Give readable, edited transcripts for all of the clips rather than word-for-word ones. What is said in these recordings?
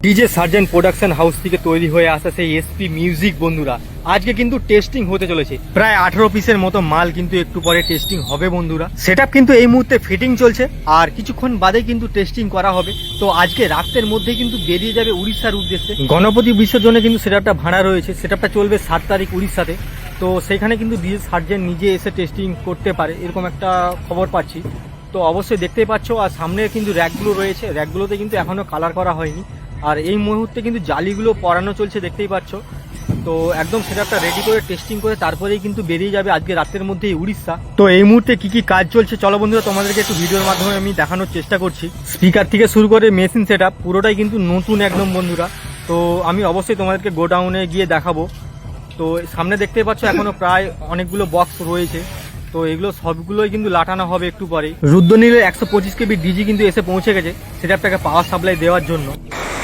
DJ sergeant production house থেকে তৈরি হয়ে আসা সেই এসপি মিউজিক বন্ধুরা আজকে কিন্তু টেস্টিং হতে চলেছে। প্রায় 18 পিসের মতো মাল কিন্তু একটু পরে টেস্টিং হবে বন্ধুরা। সেটআপ কিন্তু এই মুহূর্তে ফিটিং চলছে আর কিছুক্ষণ বাদে কিন্তু টেস্টিং করা হবে। তো আজকে রাতের মধ্যে কিন্তু বেরিয়ে যাবে উড়িষ্যার উদ্দেশ্যে। গণপতি বিসর্জনে কিন্তু সেটআপটা ভাড়া রয়েছে, সেটআপটা চলবে 7 তারিখ উড়িষ্যাতে। তো সেখানে কিন্তু ডিজে সার্জেন্ট নিজে এসে টেস্টিং করতে পারে এরকম একটা খবর পাচ্ছি। তো অবশ্যই দেখতেই পাচ্ছ। আর সামনে কিন্তু র্যাকগুলো রয়েছে, র্যাকগুলোতে কিন্তু এখনো কালার করা হয়নি। আর এই মুহূর্তে কিন্তু জালিগুলো পরানো চলছে দেখতেই পাচ্ছ। তো একদম সেটআপটা রেডি করে টেস্টিং করে তারপরেই কিন্তু বেরিয়ে যাবে আজকে রাতের মধ্যেই উড়িষ্যা। তো এই মুহূর্তে কি কি কাজ চলছে চলো বন্ধুরা তোমাদেরকে একটু ভিডিওর মাধ্যমে আমি দেখানোর চেষ্টা করছি। স্পিকার থেকে শুরু করে মেশিন সেটআপ পুরোটাই কিন্তু নতুন একদম বন্ধুরা। তো আমি অবশ্যই তোমাদেরকে গোডাউনে গিয়ে দেখাবো। তো সামনে দেখতেই পাচ্ছ এখনো প্রায় অনেকগুলো বক্স রয়েছে। তো এগুলো সবগুলোই কিন্তু লাটানো হবে একটু পরে। রুদ্রনীলের 125 কেবি ডিজি কিন্তু এসে পৌঁছে গেছে সেটআপটাকে পাওয়ার সাপ্লাই দেওয়ার জন্য।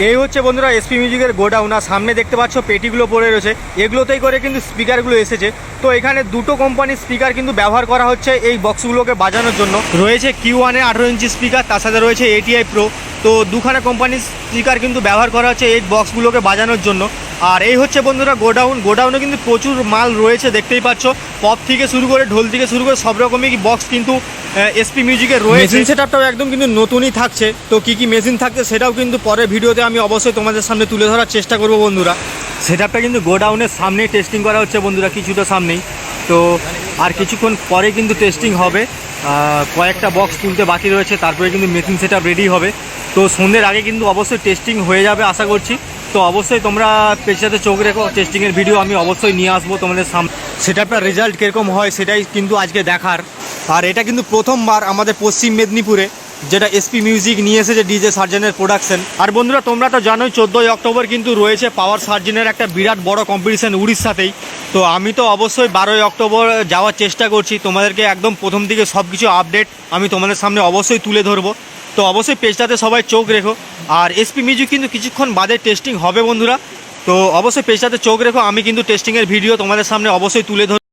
এই হচ্ছে বন্ধুরা এসপি মিউজিকের গোডাউন। আর সামনে দেখতে পাচ্ছ পেটিগুলো পড়ে রয়েছে, এগুলোতেই করে কিন্তু স্পিকারগুলো এসেছে। তো এখানে দুটো কোম্পানির স্পিকার কিন্তু ব্যবহার করা হচ্ছে এই বক্সগুলোকে বাজানোর জন্য। রয়েছে Q1 এর 18 ইঞ্চি স্পিকার, তার সাথে রয়েছে ATI Pro। তো দুখানা কোম্পানির স্পিকার কিন্তু ব্যবহার করা হচ্ছে এই বক্সগুলোকে বাজানোর জন্য। আর এই হচ্ছে বন্ধুরা গোডাউনে কিন্তু প্রচুর মাল রয়েছে দেখতেই পাচ্ছ। পপ থেকে শুরু করে ঢোল থেকে শুরু করে সব রকমই বক্স কিন্তু এসপি মিউজিকের রয়েছে। মেশিন সেটআপটাও একদম কিন্তু নতুনই থাকছে। তো কি কি মেশিন থাকছে সেটাও কিন্তু পরের ভিডিওতে আমি অবশ্যই তোমাদের সামনে তুলে ধরার চেষ্টা করব বন্ধুরা। সেটআপটা কিন্তু গোডাউনের সামনেই টেস্টিং করা হচ্ছে বন্ধুরা, কিছুটা সামনেই। তো আর কিছুক্ষণ পরে কিন্তু টেস্টিং হবে। কয়েকটা বক্স তুলতে বাকি রয়েছে, তারপরে কিন্তু মেশিন সেটআপ রেডি হবে। তো সন্ধ্যের আগে কিন্তু অবশ্যই টেস্টিং হয়ে যাবে আশা করছি। তো অবশ্যই তোমরা পেছাতে চোখ রেখো, টেস্টিংয়ের ভিডিও আমি অবশ্যই নিয়ে আসবো তোমাদের সামনে। সেটআপটার রেজাল্ট কীরকম হয় সেটাই কিন্তু আজকে দেখার। আর এটা কিন্তু প্রথমবার আমাদের পশ্চিম মেদিনীপুরে যেটা এসপি মিউজিক নিয়ে এসেছে ডিজে সার্জেনের প্রোডাকশন। আর বন্ধুরা তোমরা তো জানোই 14ই অক্টোবর কিন্তু রয়েছে পাওয়ার সার্জেনের একটা বিরাট বড় কম্পিটিশন উড়িষ্যাতেই। তো আমি তো অবশ্যই 12ই অক্টোবর যাওয়ার চেষ্টা করছি। তোমাদেরকে একদম প্রথম দিকে সব কিছু আপডেট আমি তোমাদের সামনে অবশ্যই তুলে ধরবো। তো অবশ্যই পেজটাতে সবাই চোখ রেখো। আর এসপি মিউজিক কিন্তু কিছুক্ষণ বাদে টেস্টিং হবে বন্ধুরা। তো অবশ্যই পেজটাতে চোখ রেখো, আমি কিন্তু টেস্টিংয়ের ভিডিও তোমাদের সামনে অবশ্যই তুলে ধরবো।